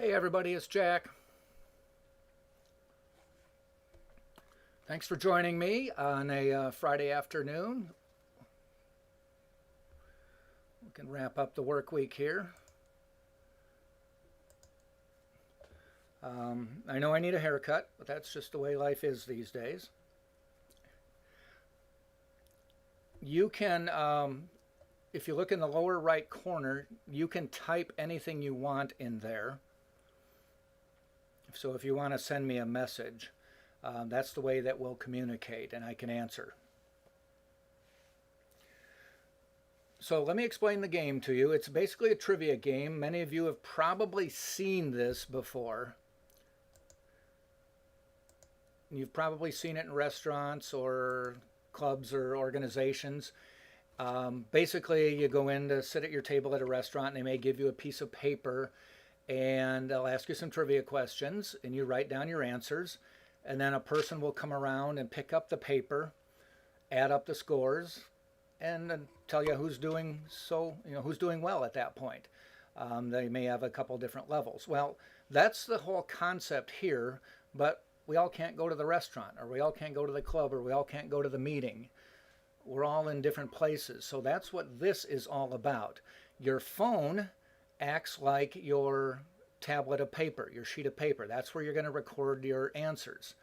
Hey everybody, it's Jack. Thanks for joining me on a Friday afternoon. We can wrap up the work week here. I know I need a haircut, but that's just the way life is these days. You can, if you look in the lower right corner, you can type anything you want in there. So if you want to send me a message, that's the way that we'll communicate and I can answer. So let me explain the game to you. It's basically a trivia game. Many of you have probably seen this before. You've probably seen it in restaurants or clubs or organizations. Basically, you go in to sit at your table at a restaurant, and they may give you a piece of paper, and they'll ask you some trivia questions, and you write down your answers. And then a person will come around and pick up the paper, add up the scores, and tell you who's doing who's doing well at that point. They may have a couple different levels. Well, that's the whole concept here, but we all can't go to the restaurant, or we all can't go to the club, or we all can't go to the meeting. We're all in different places. So that's what this is all about. Your phone acts like your tablet of paper, your sheet of paper. That's where you're going to record your answers.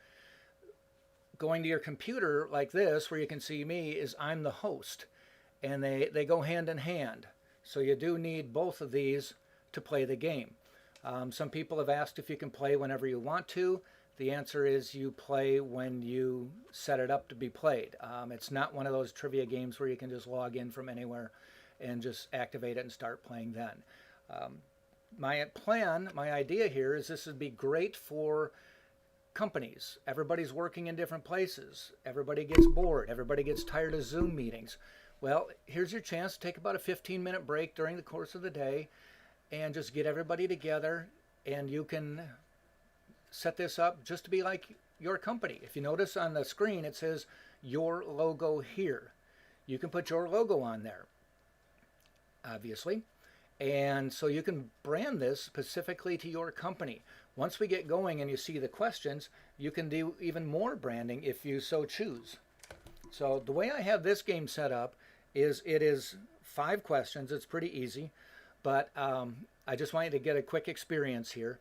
Going to your computer like this, where you can see me, is I'm the host. And they go hand in hand. So you do need both of these to play the game. Some people have asked if you can play whenever you want to. The answer is you play when you set it up to be played. It's not one of those trivia games where you can just log in from anywhere and just activate it and start playing then. My idea here is this would be great for companies. Everybody's working in different places. Everybody gets bored. Everybody gets tired of Zoom meetings. Well, here's your chance to take about a 15-minute break during the course of the day and just get everybody together, and you can set this up just to be like your company. If you notice on the screen, it says your logo here. You can put your logo on there, obviously. And so you can brand this specifically to your company. Once we get going and you see the questions, you can do even more branding if you so choose. So the way I have this game set up is it is 5 questions. It's pretty easy, but I just want you to get a quick experience here.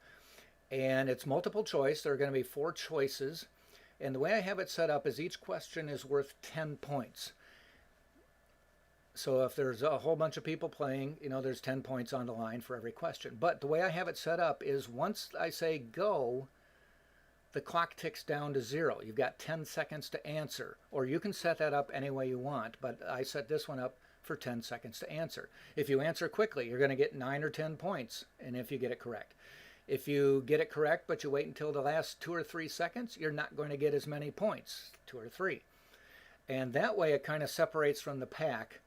And it's multiple choice. There are going to be 4 choices. And the way I have it set up is each question is worth 10 points. So if there's a whole bunch of people playing, there's 10 points on the line for every question. But the way I have it set up is once I say go, the clock ticks down to 0. You've got 10 seconds to answer. Or you can set that up any way you want, but I set this one up for 10 seconds to answer. If you answer quickly, you're going to get 9 or 10 points, and if you get it correct. If you get it correct, but you wait until the last 2 or 3 seconds, you're not going to get as many points, 2 or 3. And that way it kind of separates from the pack,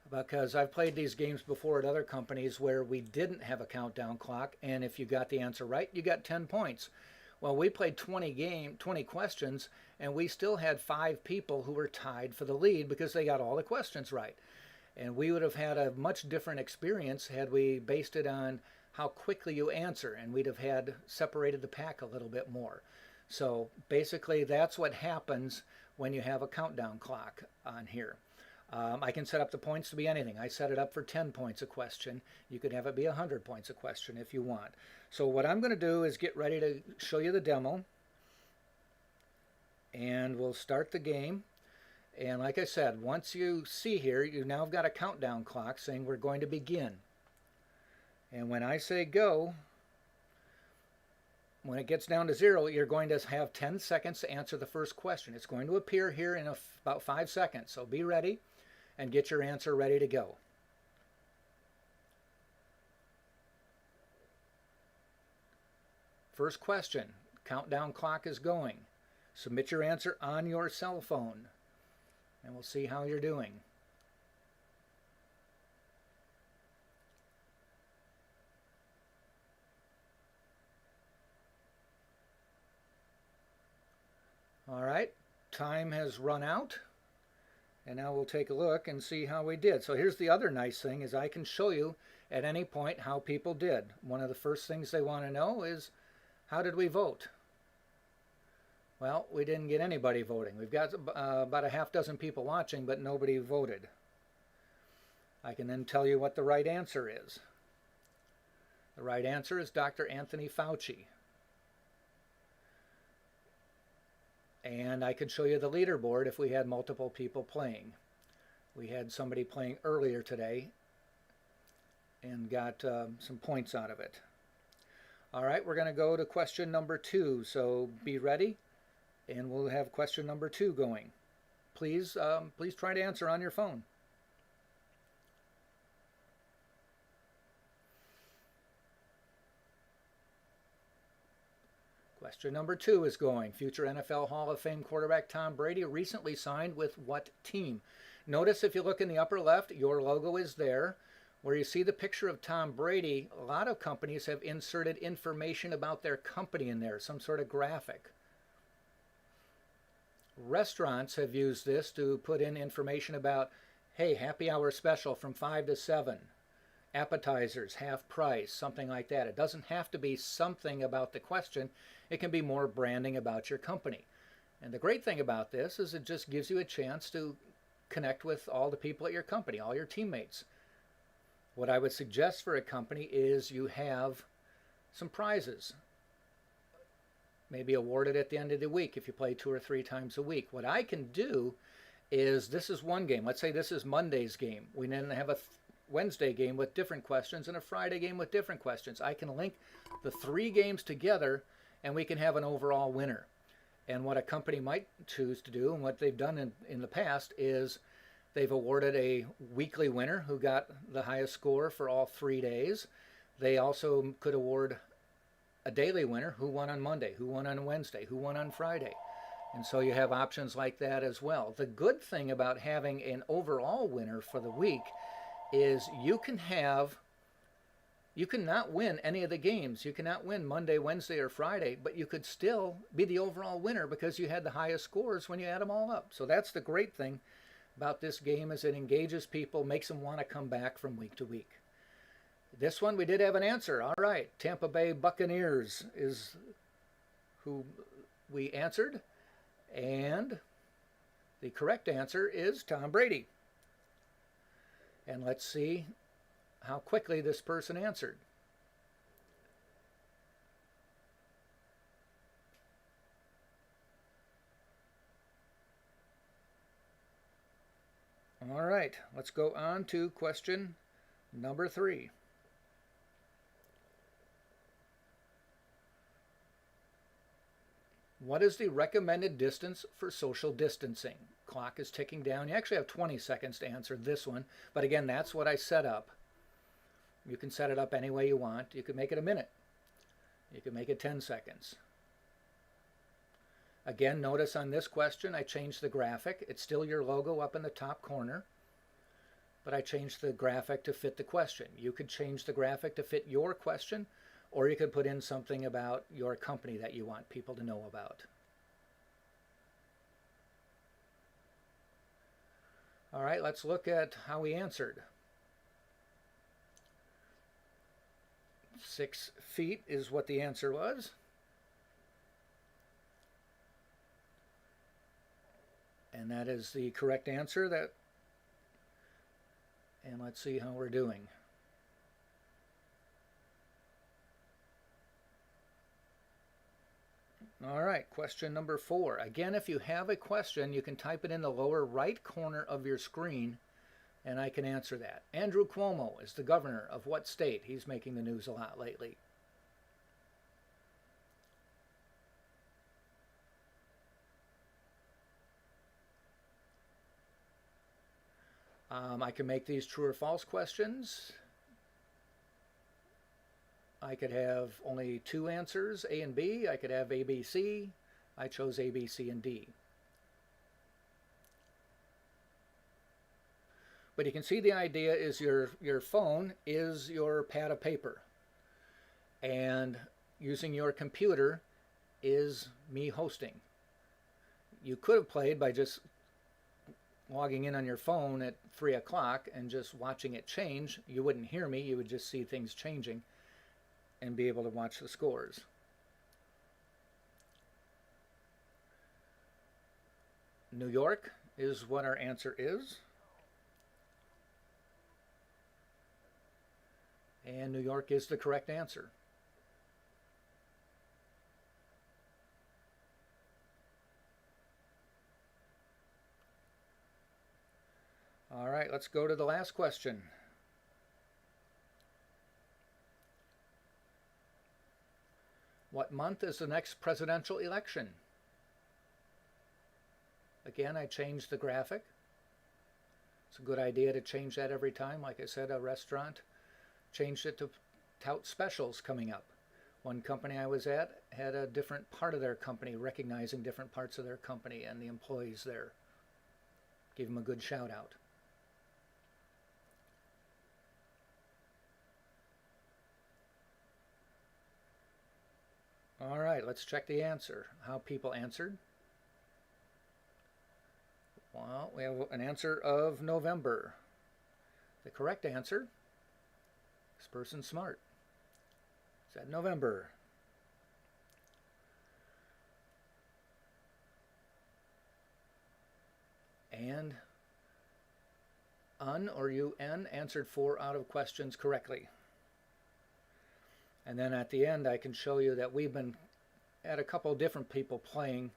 because I've played these games before at other companies where we didn't have a countdown clock, and if you got the answer right, you got 10 points. Well, we played 20 questions, and we still had 5 people who were tied for the lead because they got all the questions right. And we would have had a much different experience had we based it on how quickly you answer, and we'd have had separated the pack a little bit more. So basically that's what happens when you have a countdown clock on here. I can set up the points to be anything. I set it up for 10 points a question. You could have it be 100 points a question if you want. So what I'm going to do is get ready to show you the demo, and we'll start the game. And like I said, once you see here, you now have got a countdown clock saying we're going to begin. And when I say go, when it gets down to 0, you're going to have 10 seconds to answer the first question. It's going to appear here in about 5 seconds. So be ready and get your answer ready to go. First question, countdown clock is going. Submit your answer on your cell phone, and we'll see how you're doing. All right, time has run out, And now we'll take a look and see how we did. So here's the other nice thing is I can show you at any point how people did. One of the first things they want to know is, how did we vote? Well, we didn't get anybody voting. We've got about a half dozen people watching, but nobody voted. I can then tell you what the right answer is. The right answer is Dr. Anthony Fauci. And I could show you the leaderboard if we had multiple people playing. We had somebody playing earlier today and got some points out of it. All right, we're going to go to question number 2, so be ready, and we'll have question number 2 going. Please try to answer on your phone. Question number 2 is going. Future NFL Hall of Fame quarterback Tom Brady recently signed with what team? Notice if you look in the upper left, your logo is there. Where you see the picture of Tom Brady, a lot of companies have inserted information about their company in there, some sort of graphic. Restaurants have used this to put in information about, hey, happy hour special from 5 to 7. Appetizers, half price, something like that. It doesn't have to be something about the question. It can be more branding about your company. And the great thing about this is it just gives you a chance to connect with all the people at your company, all your teammates. What I would suggest for a company is you have some prizes, maybe awarded at the end of the week if you play 2 or 3 times a week. What I can do is, this is one game. Let's say this is Monday's game. We then have a Wednesday game with different questions and a Friday game with different questions. I can link the 3 games together and we can have an overall winner. And what a company might choose to do, and what they've done in the past, is they've awarded a weekly winner who got the highest score for all 3 days. They also could award a daily winner who won on Monday, who won on Wednesday, who won on Friday. And so you have options like that as well. The good thing about having an overall winner for the week is you cannot win any of the games. You cannot win Monday, Wednesday, or Friday, but you could still be the overall winner because you had the highest scores when you add them all up. So that's the great thing about this game, is it engages people, makes them want to come back from week to week. This one we did have an answer. All right, Tampa Bay Buccaneers is who we answered, and the correct answer is Tom Brady. And let's see how quickly this person answered. All right, let's go on to question number 3. What is the recommended distance for social distancing? Clock is ticking down. You actually have 20 seconds to answer this one, but again, that's what I set up. You can set it up any way you want. You could make it a minute. You could make it 10 seconds. Again, notice on this question, I changed the graphic. It's still your logo up in the top corner, but I changed the graphic to fit the question. You could change the graphic to fit your question, or you could put in something about your company that you want people to know about. All right, let's look at how we answered. 6 feet is what the answer was. And that is the correct answer. And let's see how we're doing. All right, question number 4. Again, if you have a question, you can type it in the lower right corner of your screen, and I can answer that. Andrew Cuomo is the governor of what state? He's making the news a lot lately. I can make these true or false questions. I could have only 2 answers, A and B. I could have A, B, C. I chose A, B, C, and D. But you can see the idea is your phone is your pad of paper. And using your computer is me hosting. You could have played by just logging in on your phone at 3 o'clock and just watching it change, you wouldn't hear me, you would just see things changing and be able to watch the scores. New York is what our answer is. And New York is the correct answer. All right, let's go to the last question. What month is the next presidential election? Again, I changed the graphic. It's a good idea to change that every time. Like I said, a restaurant changed it to tout specials coming up. One company I was at had a different part of their company, recognizing different parts of their company and the employees there. Give them a good shout out. All right, let's check the answer, how people answered. Well, we have an answer of November. The correct answer, this person's smart, said November. And UN or UN answered 4 out of questions correctly. And then at the end, I can show you that we've been at a couple of different people playing,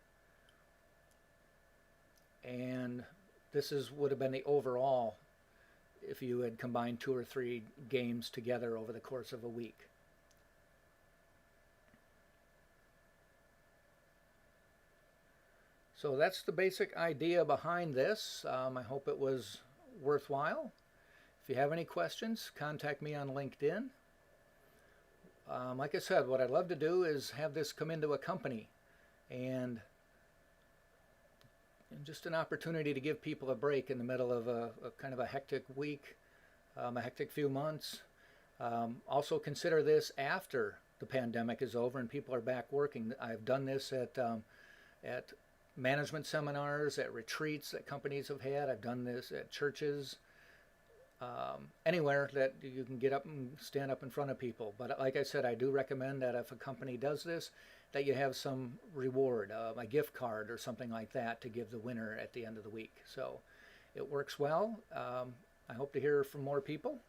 and this would have been the overall if you had combined 2 or 3 games together over the course of a week. So that's the basic idea behind this. I hope it was worthwhile. If you have any questions, contact me on LinkedIn. Like I said, what I'd love to do is have this come into a company and just an opportunity to give people a break in the middle of a kind of a hectic week, a hectic few months. Also consider this after the pandemic is over and people are back working. I've done this at management seminars, at retreats that companies have had. I've done this at churches. Anywhere that you can get up and stand up in front of people. But like I said, I do recommend that if a company does this, that you have some reward, a gift card or something like that to give the winner at the end of the week. So it works well. I hope to hear from more people,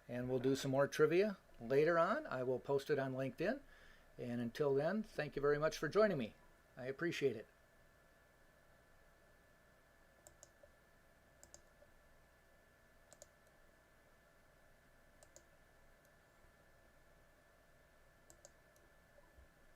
and we'll do some more trivia later on. I will post it on LinkedIn. And until then, thank you very much for joining me. I appreciate it.